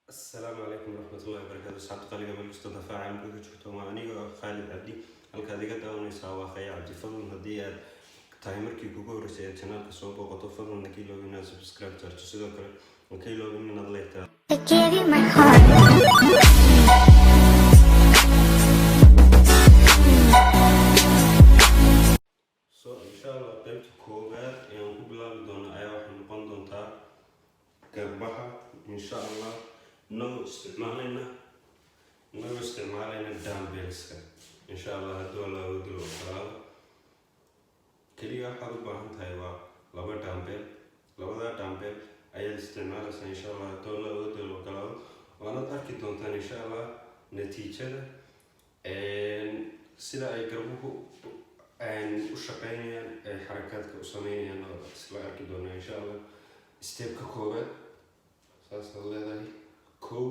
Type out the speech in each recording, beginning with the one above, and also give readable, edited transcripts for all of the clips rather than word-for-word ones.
السلام عليكم ورحمة الله وبركاته. صحبت قليلا من الأستاذ فاعل مقدر شفتوا معاني خالد عبدي halka adiga daawanaysa waa Khaya Cabdi fadlan hadii aad tahay markii kugu horeysay ee channelka soo booqato fadlan nakii loo inaad subscribe tarto sidoo kale nakii loo inaad like taa I gave you my heart. so inshallah qaybta koobaad ee aan ku bilaabi doono ayaa waxay noqon doontaa garbaha inshallah noo isticmaalayna dumbbellska inshallah hadduu la wado kalaado kaliya waxaad u baahan tahay waa laba dumbbell ayaad isticmaalaysaa inshallah hadduu la wado kalaado waanaad arki doontaan inshallah natiijada sida ay garbuhu u shaqeynayaan ay xarakaadka u sameynayaan oo isla arki doonaa inshallah stepka koobaad saasaad leedahay kow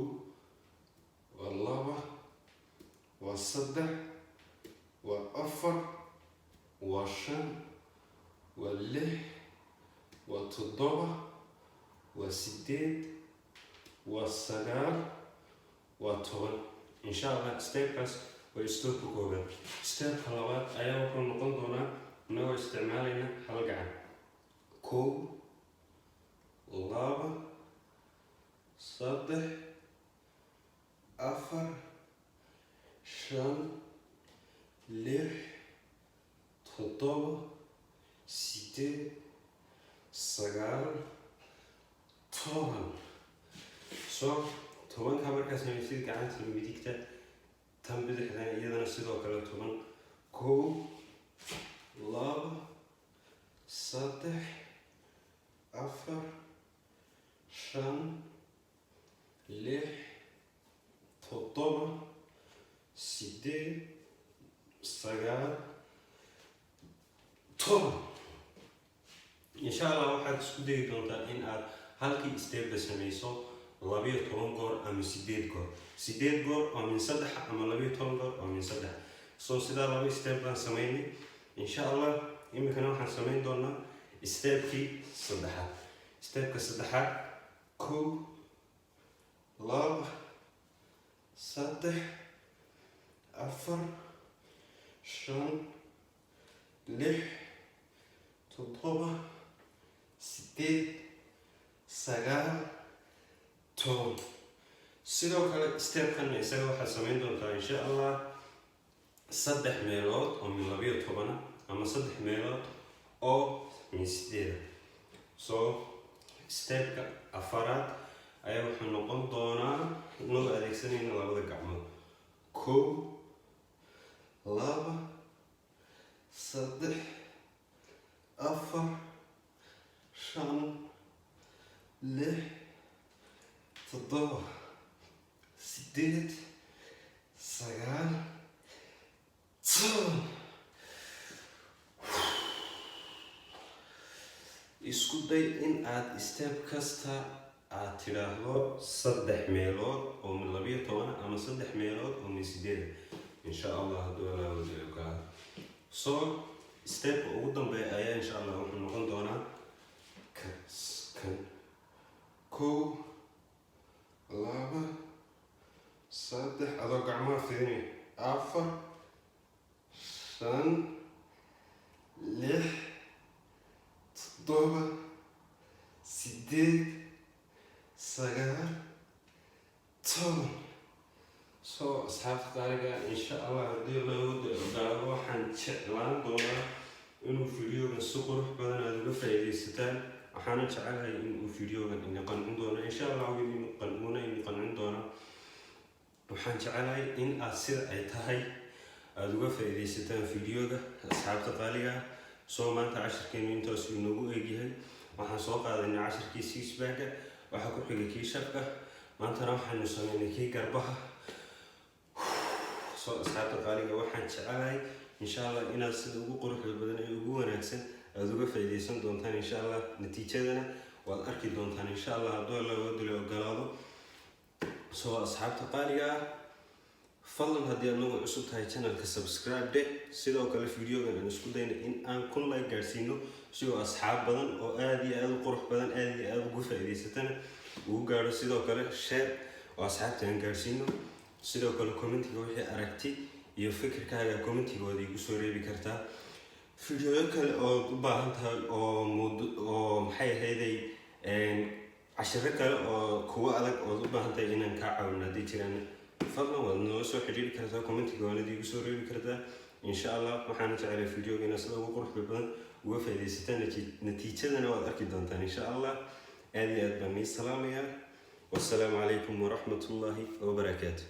waa laba waa saddex waa afar waa shan waa lix waa toddoba waa sideed waa sagaal waa toban inshallah stepkaas waa stepka koobaad stepka labaad ayaa wuxuu noqon doonaa inagoo isticmaalayna hal gacan kow laba saddex afar shan lix toddoba sideed sagaal toban soo tobanka markaa samaysid gacanta midigta tan bidixda iyadana sidoo kale toban kow laba saddex afar shan lix toddoba sideed sagaal toban inshallah waxaad isku dayi doontaa in aad halkii stepba samayso 12 goor ama 8 goor 8 goor oo min 3 ama 12 goor oo min 3 soo sidaa laba step baan sameynay inshallah imikana waxaan sameyn doonaa stepkii saddexaad stepka saddexaad kow laba saddex afar shan lix toddoba sideed sagaal toban sidoo kale stepkan isaga waxaad sameyn doontaa insha allah 3 meelood oo min 12 ama 3 meelood oo min 8 soo stepka afaraad ayaa wuxuu noqon doonaa inagoo adeegsanayna labada gacmood kow laba saddex afar shan lix toddoba sideed sagaal toban isku day in aad step kasta aad tidhaahdo 3 meelood oo min 12 ama 3 meelood oo min 8 insha allah hadduu la wado ka soo step ugu dambeeya ayaa insha allah wuxuu noqon doonaa kan kow laba saddex adoo gacmaha fidinay afar shan lix toddoba sideed sagaal toban soo asxaabta qaaliga insha allah haddii loo ogaado waxaan jeclaan doonaa inuu videogan si qurux badan aad uga faa'iidaysataan waxaana jecelahay inuu videogan idin qancin doono insha allah idin qancin doona waxaan jecelahay in aad sida ay tahay aad uga faa'iidaysataan videoga asxaabta qaaliga soo maanta cashirkeenu intaas inoogu eegyahay waxaan soo qaadanay cashirkii six pack waxaa ku xigay kii shabka maantana waxaanu sameynay kii garbaha soo asxaabta qaaliga waxaan jecelahay insha allah inaad sida ugu quruxda badan ee ugu wanaagsan aad uga faa'iidaysan doontaan insha allah natiijadana waad arki doontaan insha allah hadduu la wado ogolaado soo asxaabta qaaliga fadlan haddii aad nagu cusub tahay channelka subscribe de sidoo kale videogan aan isku dayna in aan kun like gaarsiino sidoo asxaab badan oo aad iyo aad u qurux badan aad iyo aad ugu faa'iidaysatana ugu gaaro sidoo kale share oo asxaabtaan gaarsiino. sidoo kale commentiga wixii aragti iyo fikirkaaga commentigooda igu soo reebi kartaa. fiidiyo kale oo u baahan tahay oo maxay ahayday cashiro kale oo kuwa adag oo u baahan tahay inaan kaa caawino haddii jiraan fadlan waad noo soo xiriiri kartaa, commentiga waanad igu soo reebi kartaa. insha allah waxaan jecelahay fiidiyoga inaad sida ugu quruxda badan uga faa'iidaysataan, natiijadana waad arki doontaan insha allah. aad iyo aad baan ii salaamayaa. wassalaamu calaykum waraxmatullaahi wabarakaatu.